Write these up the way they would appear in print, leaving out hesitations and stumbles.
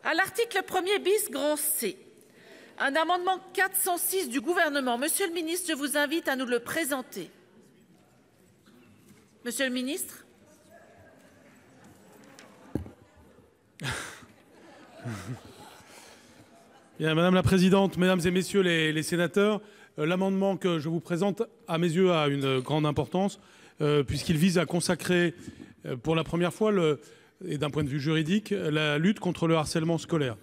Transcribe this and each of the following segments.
À l'article 1er bis grand C, un amendement 406 du gouvernement. Monsieur le ministre, je vous invite à nous le présenter. Monsieur le ministre. Bien, Madame la Présidente, Mesdames et Messieurs les sénateurs, l'amendement que je vous présente, à mes yeux, a une grande importance, puisqu'il vise à consacrer, pour la première fois, et d'un point de vue juridique, la lutte contre le harcèlement scolaire.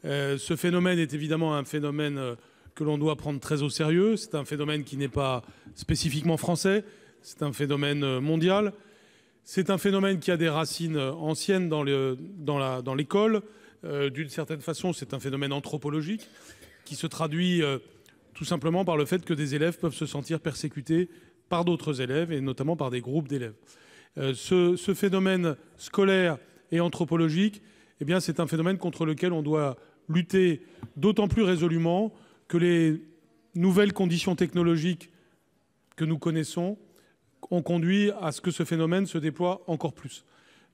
Ce phénomène est évidemment un phénomène que l'on doit prendre très au sérieux. C'est un phénomène qui n'est pas spécifiquement français, c'est un phénomène mondial. C'est un phénomène qui a des racines anciennes dans l'école. D'une certaine façon, c'est un phénomène anthropologique qui se traduit tout simplement par le fait que des élèves peuvent se sentir persécutés par d'autres élèves, et notamment par des groupes d'élèves. Ce phénomène scolaire et anthropologique, eh bien, c'est un phénomène contre lequel on doit lutter d'autant plus résolument que les nouvelles conditions technologiques que nous connaissons ont conduit à ce que ce phénomène se déploie encore plus.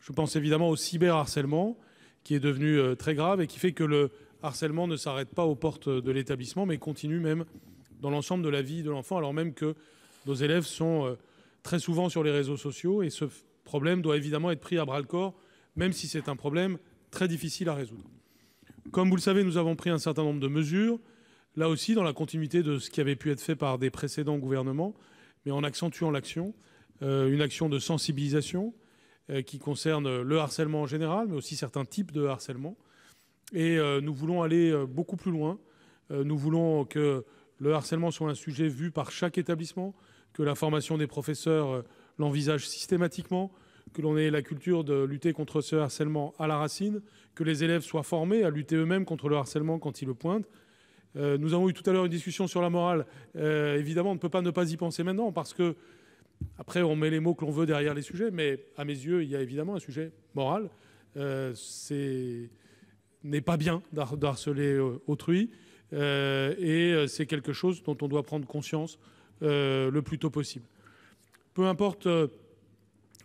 Je pense évidemment au cyberharcèlement, qui est devenu très grave et qui fait que le harcèlement ne s'arrête pas aux portes de l'établissement, mais continue même dans l'ensemble de la vie de l'enfant, alors même que nos élèves sont très souvent sur les réseaux sociaux, et ce problème doit évidemment être pris à bras-le-corps, même si c'est un problème très difficile à résoudre. Comme vous le savez, nous avons pris un certain nombre de mesures, là aussi dans la continuité de ce qui avait pu être fait par des précédents gouvernements, mais en accentuant l'action, une action de sensibilisation qui concerne le harcèlement en général, mais aussi certains types de harcèlement. Et nous voulons aller beaucoup plus loin. Nous voulons que le harcèlement soit un sujet vu par chaque établissement, que la formation des professeurs l'envisage systématiquement, que l'on ait la culture de lutter contre ce harcèlement à la racine, que les élèves soient formés à lutter eux-mêmes contre le harcèlement quand ils le pointent. Nous avons eu tout à l'heure une discussion sur la morale. Évidemment, on ne peut pas ne pas y penser maintenant, parce que, après, on met les mots que l'on veut derrière les sujets, mais à mes yeux, il y a évidemment un sujet moral. N'est pas bien d'harceler autrui, et c'est quelque chose dont on doit prendre conscience le plus tôt possible. Peu importe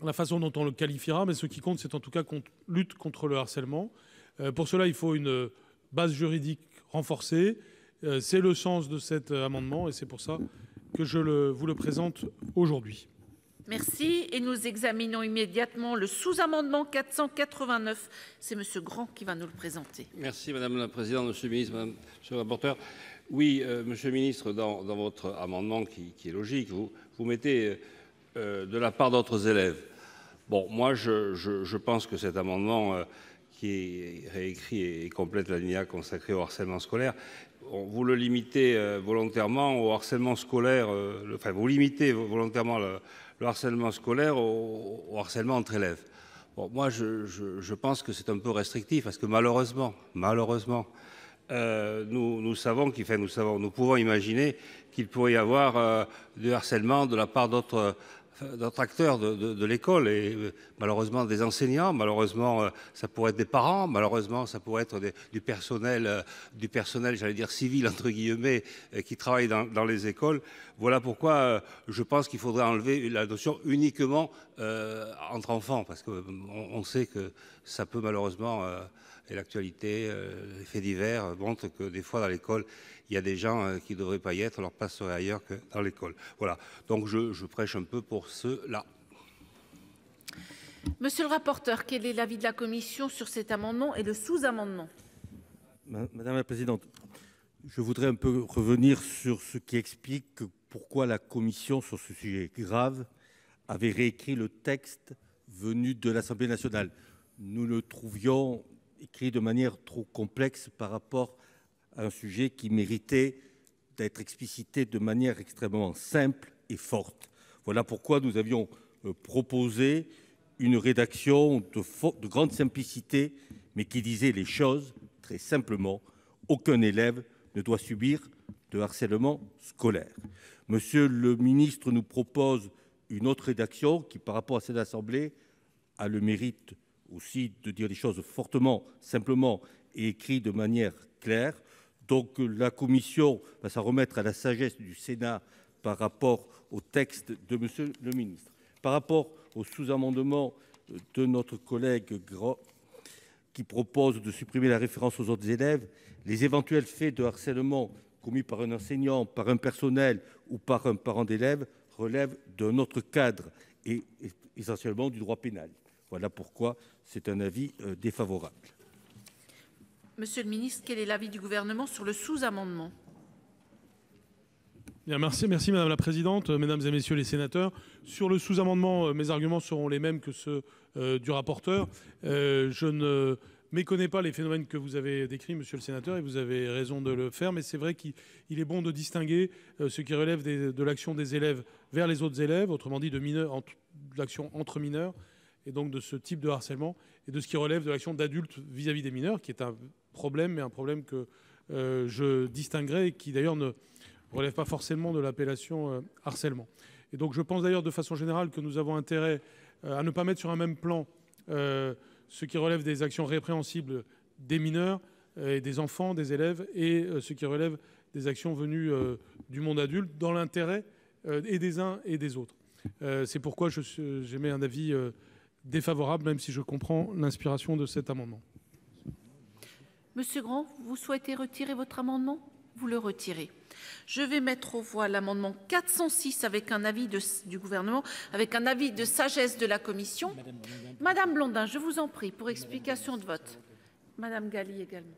la façon dont on le qualifiera, mais ce qui compte, c'est en tout cas qu'on lutte contre le harcèlement. Pour cela, il faut une base juridique renforcée. C'est le sens de cet amendement, et c'est pour ça que je vous le présente aujourd'hui. Merci. Et nous examinons immédiatement le sous-amendement 489. C'est M. Grand qui va nous le présenter. Merci Madame la Présidente, Monsieur le Ministre, Monsieur le rapporteur. Oui, Monsieur le Ministre, dans votre amendement qui est logique, vous mettez de la part d'autres élèves. Bon, moi je pense que cet amendement qui réécrit et complète l'alinéa consacré au harcèlement scolaire, vous le limitez volontairement au harcèlement scolaire, enfin vous limitez volontairement le harcèlement scolaire au harcèlement entre élèves. Bon, moi, je pense que c'est un peu restrictif, parce que malheureusement, nous pouvons imaginer qu'il pourrait y avoir du harcèlement de la part d'autres acteurs de l'école, et malheureusement des enseignants, malheureusement ça pourrait être des parents, malheureusement ça pourrait être du personnel, j'allais dire civil entre guillemets, qui travaille dans les écoles. Voilà pourquoi je pense qu'il faudrait enlever la notion uniquement entre enfants, parce qu'on sait que ça peut malheureusement, et l'actualité, les faits divers montrent que des fois dans l'école, il y a des gens qui ne devraient pas y être, leur place serait ailleurs que dans l'école. Voilà, donc je prêche un peu pour cela. Monsieur le rapporteur, quel est l'avis de la commission sur cet amendement et le sous-amendement? Madame la Présidente, je voudrais un peu revenir sur ce qui explique pourquoi la commission, sur ce sujet grave, avait réécrit le texte venu de l'Assemblée nationale. Nous le trouvions écrit de manière trop complexe par rapport à un sujet qui méritait d'être explicité de manière extrêmement simple et forte. Voilà pourquoi nous avions proposé une rédaction de grande simplicité, mais qui disait les choses très simplement. Aucun élève ne doit subir de harcèlement scolaire. Monsieur le ministre nous propose une autre rédaction qui, par rapport à cette Assemblée, a le mérite aussi de dire les choses fortement, simplement et écrit de manière claire. Donc la commission va s'en remettre à la sagesse du Sénat par rapport au texte de Monsieur le ministre. Par rapport au sous-amendement de notre collègue Grand, qui propose de supprimer la référence aux autres élèves, les éventuels faits de harcèlement commis par un enseignant, par un personnel ou par un parent d'élève relèvent d'un autre cadre et essentiellement du droit pénal. Voilà pourquoi c'est un avis défavorable. Monsieur le ministre, quel est l'avis du Gouvernement sur le sous-amendement ? Bien, merci Madame la Présidente, Mesdames et Messieurs les sénateurs. Sur le sous-amendement, mes arguments seront les mêmes que ceux du rapporteur. Je ne méconnais pas les phénomènes que vous avez décrits, Monsieur le Sénateur, et vous avez raison de le faire, mais c'est vrai qu'il est bon de distinguer ce qui relève de l'action des élèves vers les autres élèves, autrement dit de l'action entre mineurs, et donc de ce type de harcèlement, et de ce qui relève de l'action d'adultes vis-à-vis des mineurs, qui est un problème, mais un problème que je distinguerai, et qui d'ailleurs ne relève pas forcément de l'appellation harcèlement. Et donc je pense d'ailleurs de façon générale que nous avons intérêt à ne pas mettre sur un même plan ce qui relève des actions répréhensibles des mineurs, et des enfants, des élèves, et ce qui relève des actions venues du monde adulte, dans l'intérêt et des uns et des autres. C'est pourquoi j'émets un avis défavorable, même si je comprends l'inspiration de cet amendement. Monsieur Grand, vous souhaitez retirer votre amendement ? Vous le retirez. Je vais mettre aux voix l'amendement 406 avec un avis du Gouvernement, avec un avis de sagesse de la Commission. Madame Blondin, je vous en prie, pour explication de vote. Madame Galli également.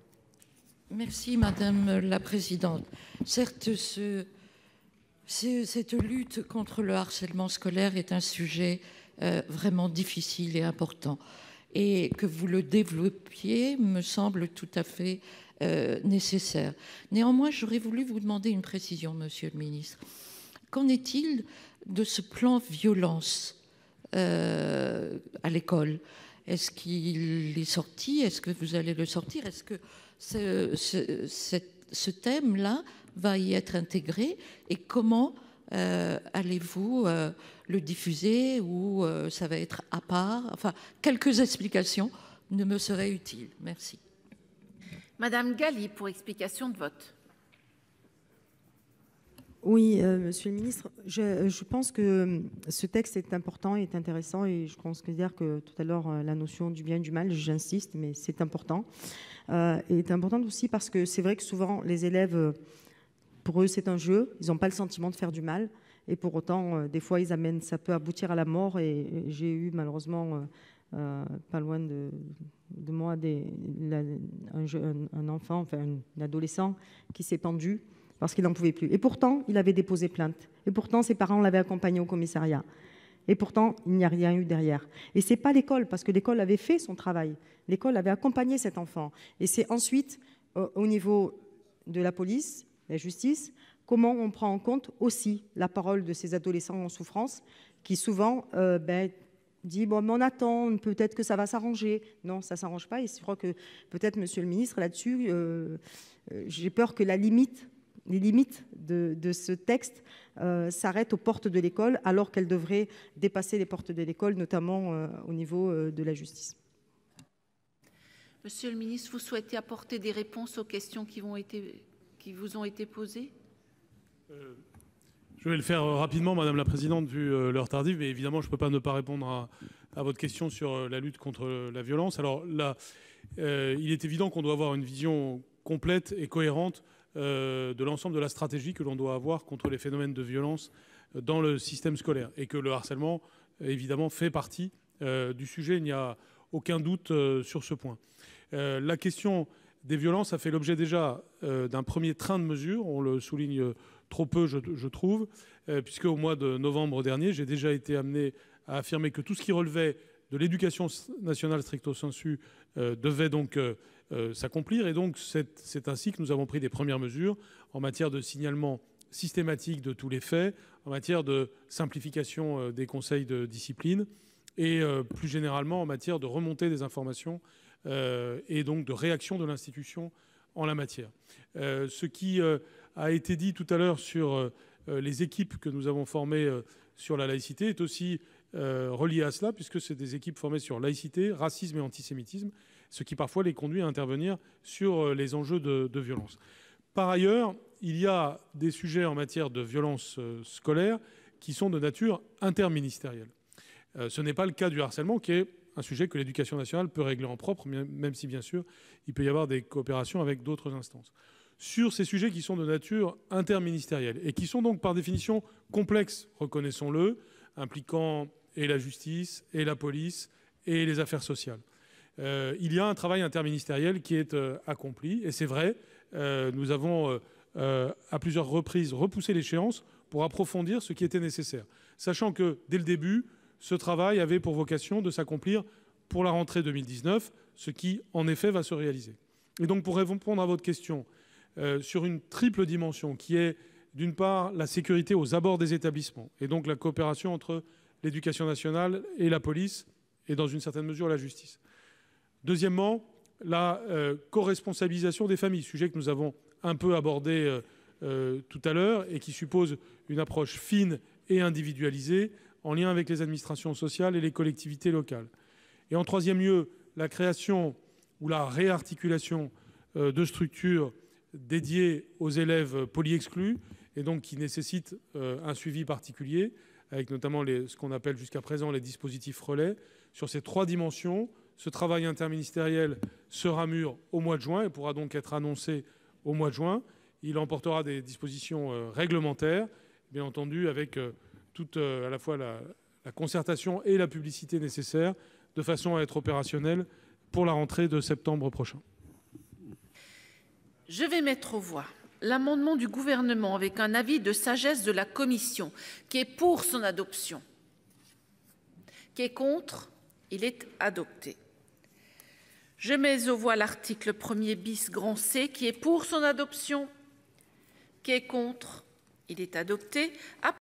Merci Madame la Présidente. Certes, cette lutte contre le harcèlement scolaire est un sujet vraiment difficile et important. Et que vous le développiez me semble tout à fait nécessaire. Néanmoins, j'aurais voulu vous demander une précision, Monsieur le Ministre. Qu'en est-il de ce plan violence à l'école? Est-ce qu'il est sorti? Est-ce que vous allez le sortir? Est-ce que ce thème-là va y être intégré? Et comment allez-vous le diffuser, ou ça va être à part? Enfin, quelques explications ne me seraient utiles. Merci. Madame Galli, pour explication de vote. Oui, Monsieur le Ministre, je pense que ce texte est important et est intéressant, et je considère que tout à l'heure, la notion du bien et du mal, j'insiste, mais c'est important. Et est importante aussi parce que c'est vrai que souvent, les élèves, pour eux, c'est un jeu, ils n'ont pas le sentiment de faire du mal, et pour autant, des fois, ça peut aboutir à la mort, et j'ai eu malheureusement, pas loin de moi, un enfant, enfin un adolescent qui s'est pendu parce qu'il n'en pouvait plus. Et pourtant, il avait déposé plainte. Et pourtant, ses parents l'avaient accompagné au commissariat. Et pourtant, il n'y a rien eu derrière. Et ce n'est pas l'école, parce que l'école avait fait son travail. L'école avait accompagné cet enfant. Et c'est ensuite, au niveau de la police, la justice, comment on prend en compte aussi la parole de ces adolescents en souffrance qui souvent dit bon, mais on attend, peut-être que ça va s'arranger. Non, ça ne s'arrange pas. Et je crois que peut-être, Monsieur le Ministre, là-dessus, j'ai peur que les limites de ce texte s'arrêtent aux portes de l'école, alors qu'elles devraient dépasser les portes de l'école, notamment au niveau de la justice. Monsieur le Ministre, vous souhaitez apporter des réponses aux questions qui vous ont été posées ? Je vais le faire rapidement, Madame la Présidente, vu l'heure tardive, mais évidemment, je ne peux pas ne pas répondre à votre question sur la lutte contre la violence. Alors là, il est évident qu'on doit avoir une vision complète et cohérente de l'ensemble de la stratégie que l'on doit avoir contre les phénomènes de violence dans le système scolaire, et que le harcèlement, évidemment, fait partie du sujet. Il n'y a aucun doute sur ce point. La question des violences a fait l'objet déjà d'un premier train de mesures. On le souligne trop peu, je trouve, puisque au mois de novembre dernier, j'ai déjà été amené à affirmer que tout ce qui relevait de l'éducation nationale stricto sensu devait donc s'accomplir. Et donc, c'est ainsi que nous avons pris des premières mesures en matière de signalement systématique de tous les faits, en matière de simplification des conseils de discipline, et plus généralement en matière de remontée des informations et donc de réaction de l'institution en la matière. Ce qui a été dit tout à l'heure sur les équipes que nous avons formées sur la laïcité est aussi relié à cela, puisque c'est des équipes formées sur laïcité, racisme et antisémitisme, ce qui parfois les conduit à intervenir sur les enjeux de violence. Par ailleurs, il y a des sujets en matière de violence scolaire qui sont de nature interministérielle. Ce n'est pas le cas du harcèlement, qui est un sujet que l'éducation nationale peut régler en propre, même si, bien sûr, il peut y avoir des coopérations avec d'autres instances. Sur ces sujets qui sont de nature interministérielle et qui sont donc par définition complexes, reconnaissons-le, impliquant et la justice, et la police, et les affaires sociales. Il y a un travail interministériel qui est accompli, et c'est vrai, nous avons à plusieurs reprises repoussé l'échéance pour approfondir ce qui était nécessaire, sachant que dès le début, ce travail avait pour vocation de s'accomplir pour la rentrée 2019, ce qui en effet va se réaliser. Et donc pour répondre à votre question, sur une triple dimension qui est d'une part la sécurité aux abords des établissements, et donc la coopération entre l'éducation nationale et la police, et dans une certaine mesure la justice. Deuxièmement, la coresponsabilisation des familles, sujet que nous avons un peu abordé tout à l'heure et qui suppose une approche fine et individualisée en lien avec les administrations sociales et les collectivités locales. Et en troisième lieu, la création ou la réarticulation de structures dédiées aux élèves polyexclus et donc qui nécessitent un suivi particulier, avec notamment ce qu'on appelle jusqu'à présent les dispositifs relais. Sur ces trois dimensions, ce travail interministériel sera mûr au mois de juin et pourra donc être annoncé au mois de juin. Il emportera des dispositions réglementaires, bien entendu avec toute à la fois la concertation et la publicité nécessaires, de façon à être opérationnel pour la rentrée de septembre prochain. Je vais mettre aux voix l'amendement du Gouvernement avec un avis de sagesse de la Commission, qui est pour son adoption. Qui est contre? Il est adopté. Je mets aux voix l'article 1er bis grand C, qui est pour son adoption. Qui est contre? Il est adopté.